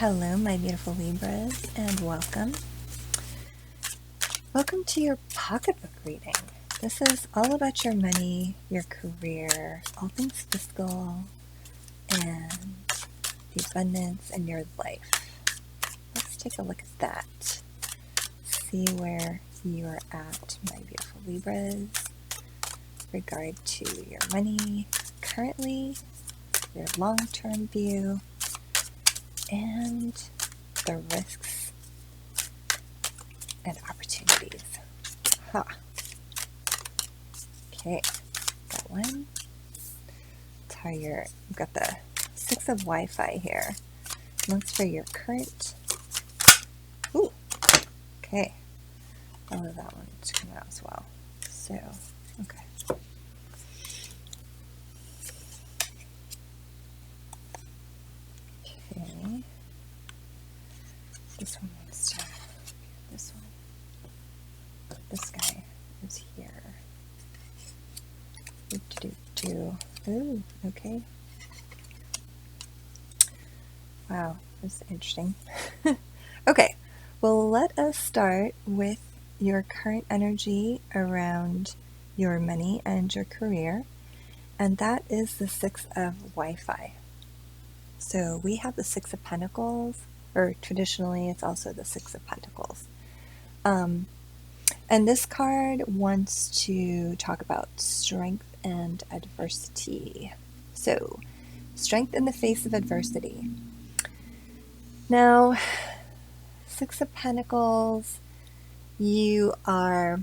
Hello, my beautiful Libras, and welcome. Welcome to your pocketbook reading. This is all about your money, your career, all things fiscal, and the abundance in your life. Let's take a look at that. See where you are at, my beautiful Libras, with regard to your money currently, your long-term view, and the risks and opportunities. Okay, got one. You've got the 6 of Wi-Fi here. One's for your current. Ooh, okay. I love that one to come out as well. So, okay. Okay. This one wants to. This one. This guy is here. Ooh, okay. Wow, that's interesting. Okay, well, let us start with your current energy around your money and your career, and that is the 6 of Wi-Fi. So we have the 6 of Pentacles, or traditionally it's also the 6 of Pentacles. And this card wants to talk about strength and adversity. So, strength in the face of adversity. Now, 6 of Pentacles, you are,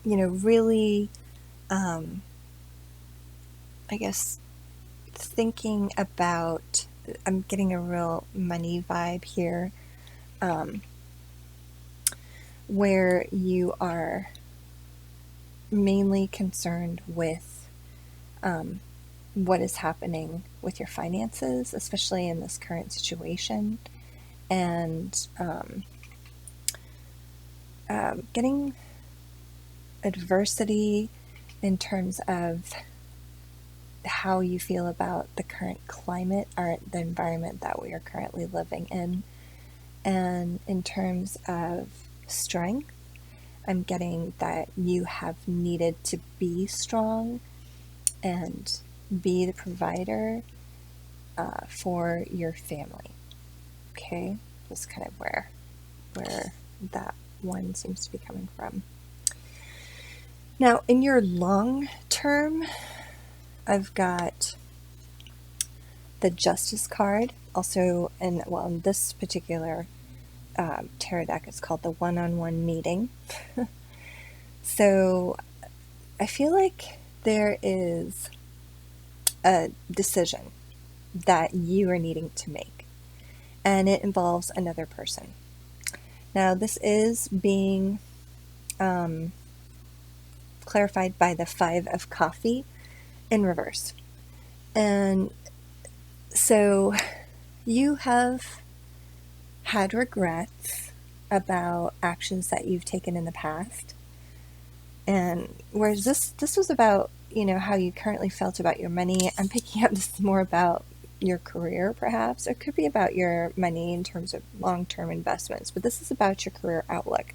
really, I guess, thinking about, I'm getting a real money vibe here, where you are mainly concerned with what is happening with your finances, especially in this current situation, and getting adversity in terms of how you feel about the current climate or the environment that we are currently living in. And in terms of strength, I'm getting that you have needed to be strong and be the provider for your family. Okay, that's kind of where that one seems to be coming from. Now, in your long term, I've got the Justice card. Also, in this particular tarot deck, it's called the one-on-one meeting. So I feel like there is a decision that you are needing to make, and it involves another person. Now, this is being clarified by the 5 of Coffee in reverse. And so you have had regrets about actions that you've taken in the past. And whereas this was about, how you currently felt about your money, I'm picking up this more about your career, perhaps. It could be about your money in terms of long-term investments, but this is about your career outlook.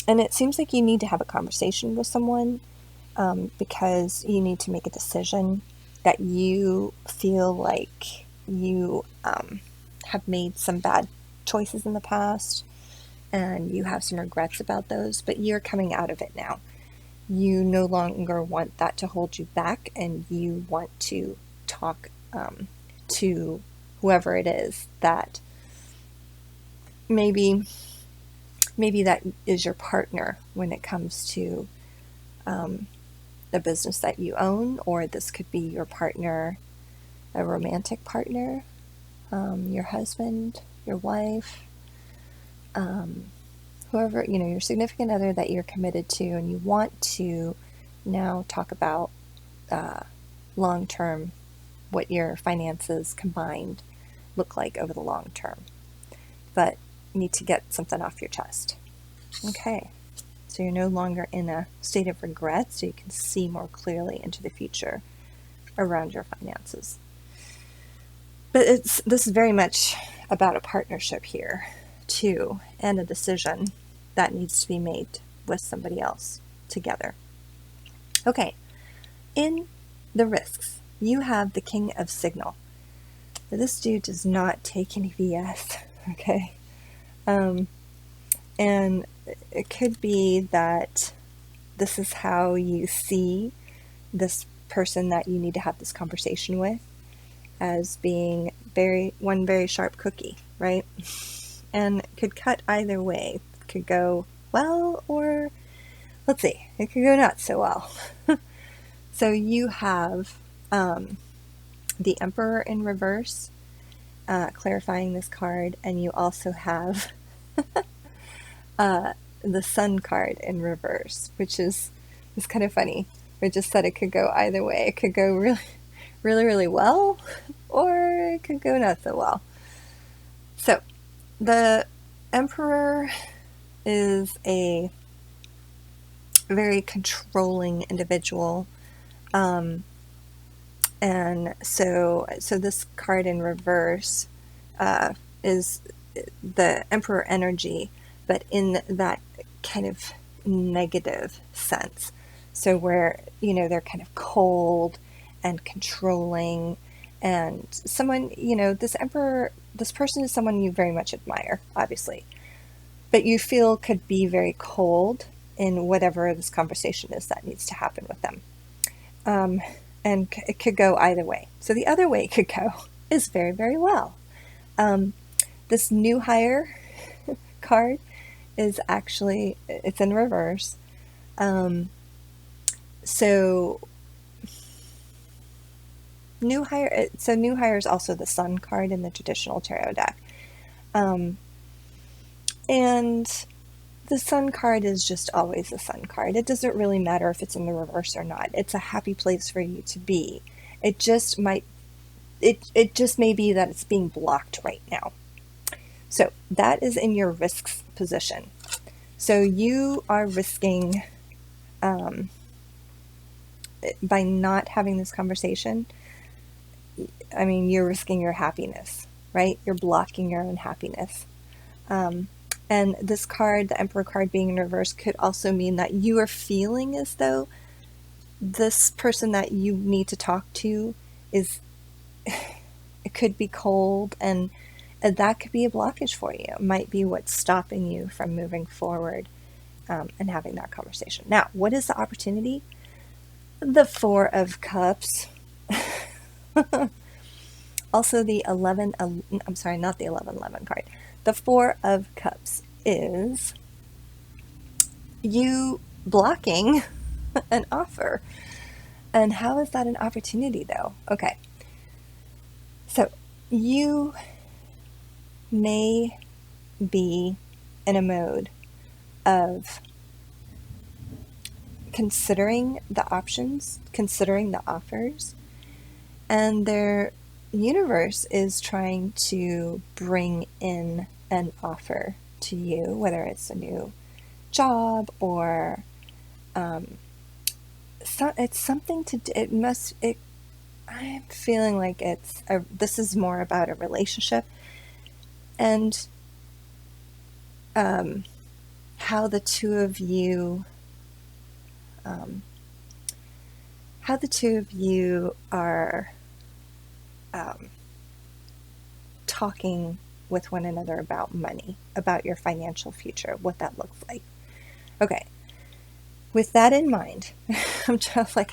And it seems like you need to have a conversation with someone because you need to make a decision that you feel like you have made some bad choices in the past and you have some regrets about those, but you're coming out of it now. You no longer want that to hold you back, and you want to talk to whoever it is that maybe that is your partner when it comes to the business that you own, or this could be your partner, a romantic partner, your husband, your wife, whoever, your significant other that you're committed to, and you want to now talk about long-term, what your finances combined look like over the long term. But you need to get something off your chest. Okay. So you're no longer in a state of regret, so you can see more clearly into the future around your finances. But this is very much about a partnership here, too, and a decision that needs to be made with somebody else together. Okay, in the risks, you have the King of Signal. Now, this dude does not take any BS, okay? And it could be that this is how you see this person that you need to have this conversation with, as being one very sharp cookie, right? And it could cut either way. It could go well, or let's see, it could go not so well. So you have the Emperor in reverse, clarifying this card, and you also have the Sun card in reverse, which is kind of funny. It just said it could go either way. It could go really, really, really well, or it could go not so well. So the Emperor is a very controlling individual, and so this card in reverse is the Emperor energy, but in that kind of negative sense. So where, they're kind of cold and controlling, and someone, this person is someone you very much admire, obviously, but you feel could be very cold in whatever this conversation is that needs to happen with them. And it could go either way. So the other way it could go is very, very well. This new hire card is actually, it's in reverse. So new hire is also the Sun card in the traditional tarot deck. And the Sun card is just always the Sun card. It doesn't really matter if it's in the reverse or not. It's a happy place for you to be. It just may be that it's being blocked right now. So that is in your risks position. So you are risking, by not having this conversation, you're risking your happiness, right? You're blocking your own happiness. And this card, the Emperor card being in reverse, could also mean that you are feeling as though this person that you need to talk to it could be cold, and that could be a blockage for you. It might be what's stopping you from moving forward and having that conversation. Now, what is the opportunity? The Four of Cups. Also the 11, I'm sorry, not the 11-11 card. The Four of Cups is you blocking an offer. And how is that an opportunity, though? Okay. So you may be in a mode of considering the options, considering the offers, and their universe is trying to bring in an offer to you, whether it's a new job or it's something to do. I'm feeling like this is more about a relationship, and how the two of you are talking with one another about money, about your financial future, what that looks like. Okay. With that in mind, I'm just like,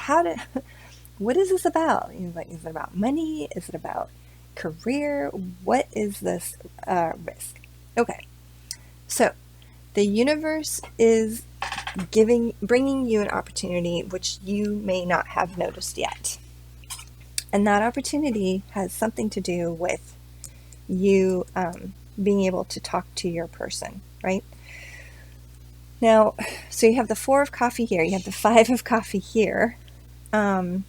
what is this about? Is it about money? Is it about career? What is this risk? Okay. So the universe is bringing you an opportunity which you may not have noticed yet. And that opportunity has something to do with you being able to talk to your person, right? Now, so you have the Four of Coffee here, you have the Five of Coffee here, and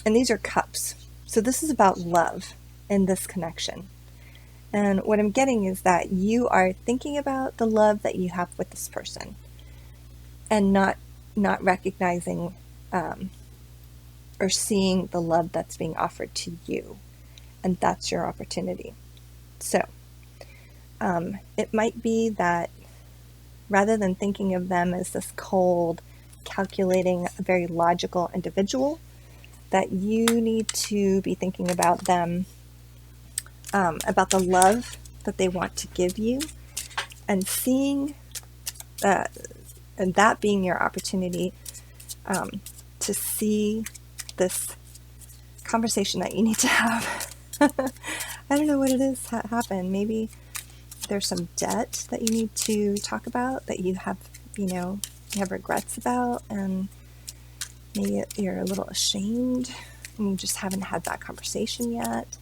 these are cups. So this is about love in this connection. And what I'm getting is that you are thinking about the love that you have with this person, and not recognizing or seeing the love that's being offered to you. and that's your opportunity. So it might be that rather than thinking of them as this cold, calculating, very logical individual, that you need to be thinking about them, about the love that they want to give you, and seeing and that being your opportunity to see this conversation that you need to have. I don't know what it is happen. Maybe there's some debt that you need to talk about, that you have, you have regrets about, and maybe you're a little ashamed and you just haven't had that conversation yet.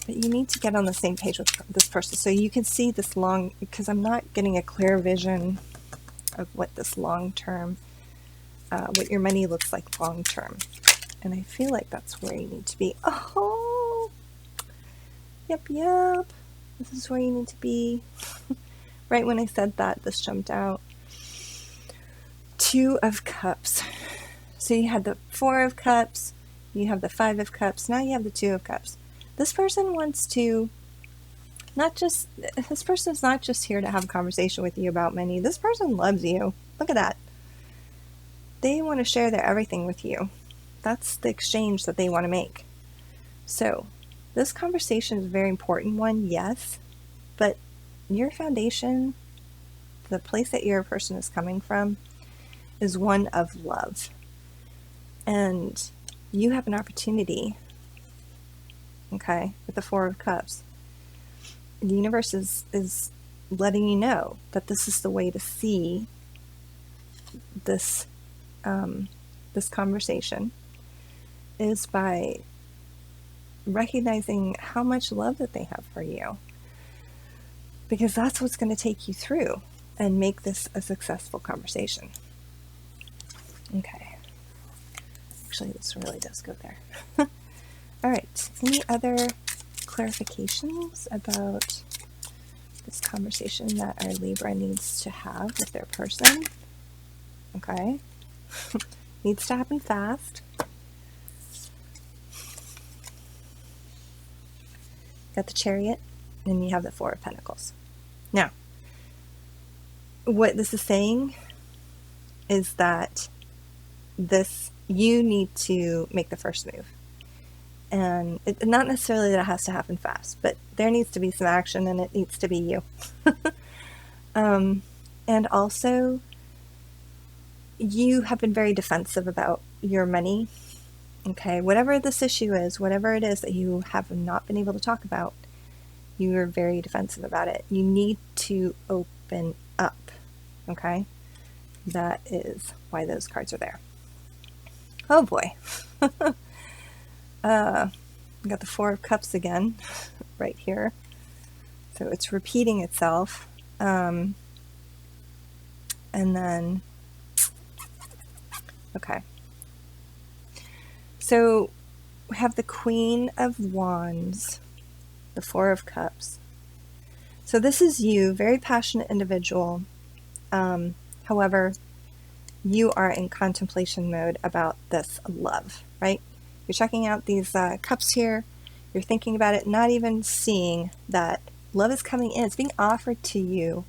But you need to get on the same page with this person so you can see this because I'm not getting a clear vision of what this long-term, what your money looks like long-term. And I feel like that's where you need to be. Oh, yep. This is where you need to be. Right when I said that, this jumped out. 2 of Cups. So you had the 4 of Cups, you have the 5 of Cups, now you have the 2 of Cups. This person wants to this person is not just here to have a conversation with you about money. This person loves you. Look at that. They want to share their everything with you. That's the exchange that they want to make. So this conversation is a very important one, yes, but your foundation, the place that your person is coming from, is one of love. And you have an opportunity, okay, with the 4 of Cups. The universe is letting you know that this is the way to see this this conversation, is by recognizing how much love that they have for you, because that's what's going to take you through and make this a successful conversation. Okay. Actually, this really does go there. All right. Any other clarifications about this conversation that our Libra needs to have with their person? Okay. Needs to happen fast. Got the Chariot, and you have the 4 of Pentacles. Now, what this is saying is that you need to make the first move. And not necessarily that it has to happen fast, but there needs to be some action, and it needs to be you. And also, you have been very defensive about your money. Okay, whatever this issue is, whatever it is that you have not been able to talk about, you are very defensive about it. You need to open up. Okay, that is why those cards are there. Oh boy. Got the 4 of Cups again, right here. So it's repeating itself. And then, okay. So we have the Queen of Wands, the 4 of Cups. So this is you, very passionate individual. However, you are in contemplation mode about this love, right? You're checking out these cups here. You're thinking about it, not even seeing that love is coming in. It's being offered to you.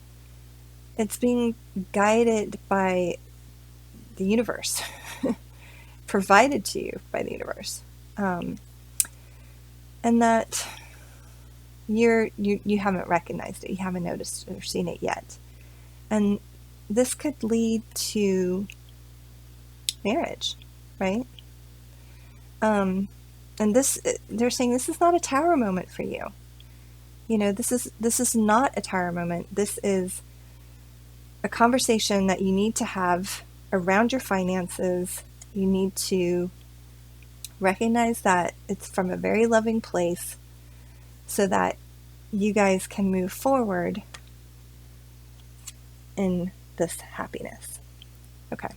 It's being guided by the universe, provided to you by the universe. And that you haven't recognized it. You haven't noticed or seen it yet. And this could lead to marriage, right? And they're saying this is not a tower moment for you. This is not a tower moment. This is a conversation that you need to have around your finances. You need to recognize that it's from a very loving place so that you guys can move forward in this happiness. Okay.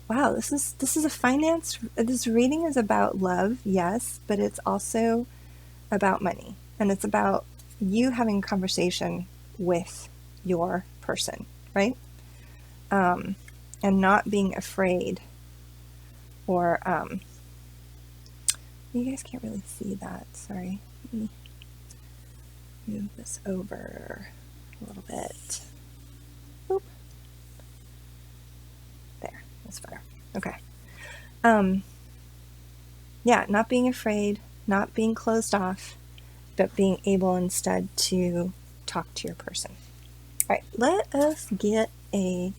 Wow, this is a finance. This reading is about love, yes, but it's also about money, and it's about you having a conversation with your person, right? And not being afraid or You guys can't really see that. Sorry. Let me move this over a little bit. Oop. There. That's better. Okay. Yeah, not being afraid, not being closed off, but being able instead to talk to your person. All right, let us get a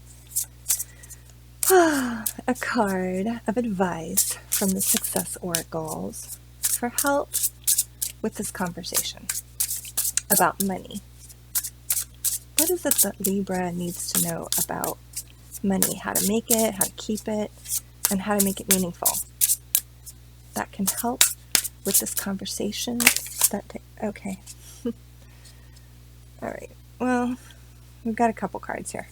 card of advice from the Success Oracles for help with this conversation about money. What is it that Libra needs to know about money? How to make it, how to keep it, and how to make it meaningful. That can help with this conversation. Okay. All right. Well, we've got a couple cards here.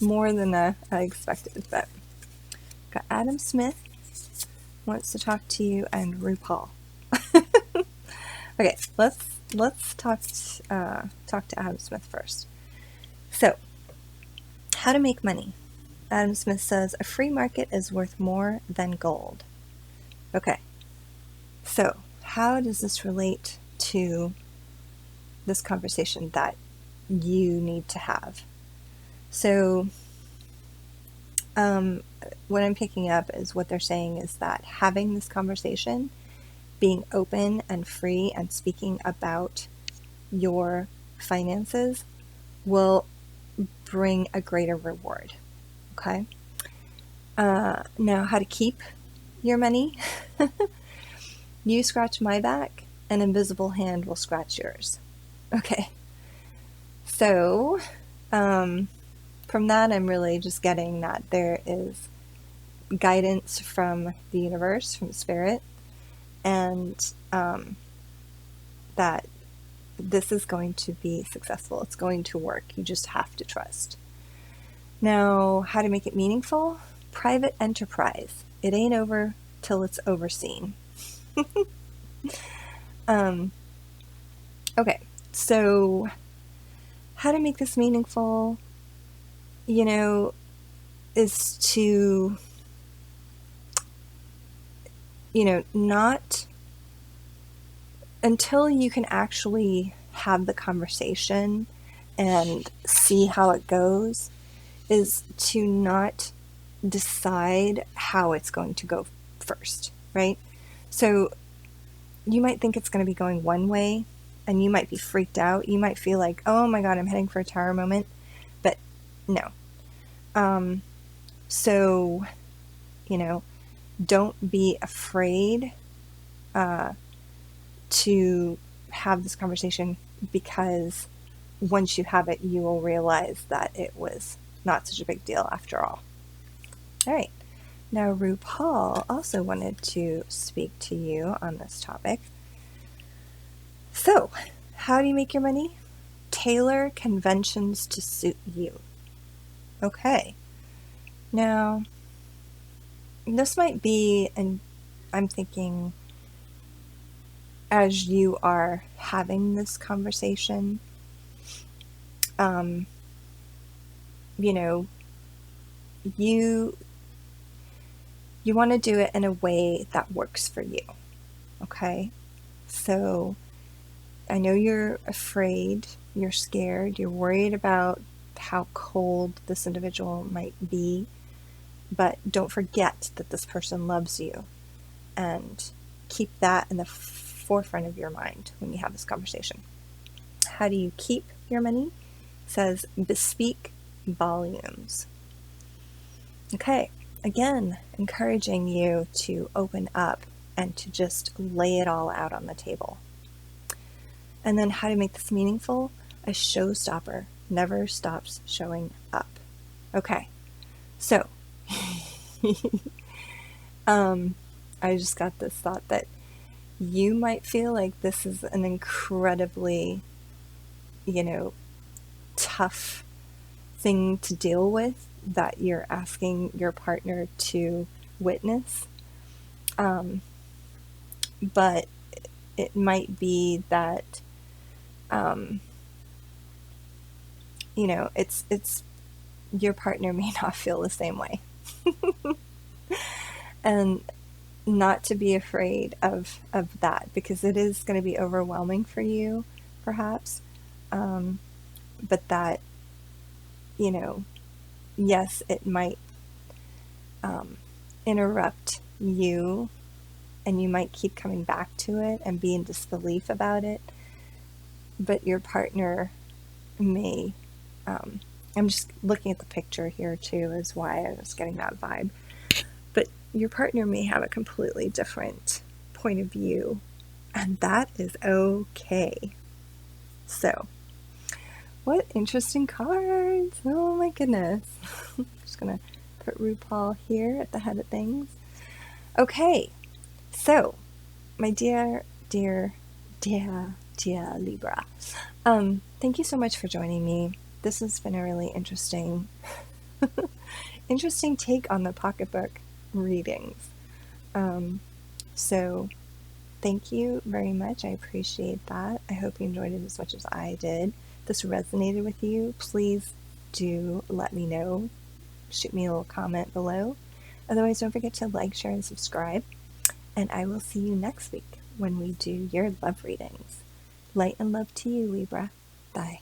More than I expected, but got Adam Smith wants to talk to you and RuPaul. Okay, let's talk to Adam Smith first. So, how to make money. Adam Smith says a free market is worth more than gold. Okay, so how does this relate to this conversation that you need to have? So, what I'm picking up is what they're saying is that having this conversation, being open and free and speaking about your finances will bring a greater reward. Okay? Now, how to keep your money? You scratch my back, an invisible hand will scratch yours. Okay. So, from that, I'm really just getting that there is guidance from the universe, from spirit, and that this is going to be successful. It's going to work. You just have to trust. Now, how to make it meaningful? Private enterprise. It ain't over till it's overseen. Okay, so how to make this meaningful, is to, not until you can actually have the conversation and see how it goes, is to not decide how it's going to go first, right? So you might think it's going to be going one way and you might be freaked out. You might feel like, oh my God, I'm heading for a tower moment. But no. So, don't be afraid to have this conversation, because once you have it, you will realize that it was not such a big deal after all. All right. Now, RuPaul also wanted to speak to you on this topic. So, how do you make your money? Tailor conventions to suit you. Okay. Now, this might be, and I'm thinking, as you are having this conversation, you want to do it in a way that works for you. Okay? So, I know you're afraid, you're scared, you're worried about how cold this individual might be, but don't forget that this person loves you, and keep that in the forefront of your mind when you have this conversation. How do you keep your money? It says bespeak volumes. Okay, again, encouraging you to open up and to just lay it all out on the table. And then how to make this meaningful? A showstopper never stops showing up. Okay, so I just got this thought that you might feel like this is an incredibly, tough thing to deal with, that you're asking your partner to witness. But it might be that, it's your partner may not feel the same way. And not to be afraid of that, because it is going to be overwhelming for you, perhaps. Um, but that, you know, yes, it might um, interrupt you, and you might keep coming back to it and be in disbelief about it, but your partner may, um, I'm just looking at the picture here too, is why I was getting that vibe. But your partner may have a completely different point of view, and that is okay. So, what interesting cards! Oh my goodness. I'm just gonna put RuPaul here at the head of things. Okay, so my dear Libra, thank you so much for joining me. This has been a really interesting take on the pocketbook readings. So thank you very much. I appreciate that. I hope you enjoyed it as much as I did. If this resonated with you, please do let me know. Shoot me a little comment below. Otherwise, don't forget to like, share, and subscribe. And I will see you next week when we do your love readings. Light and love to you, Libra. Bye.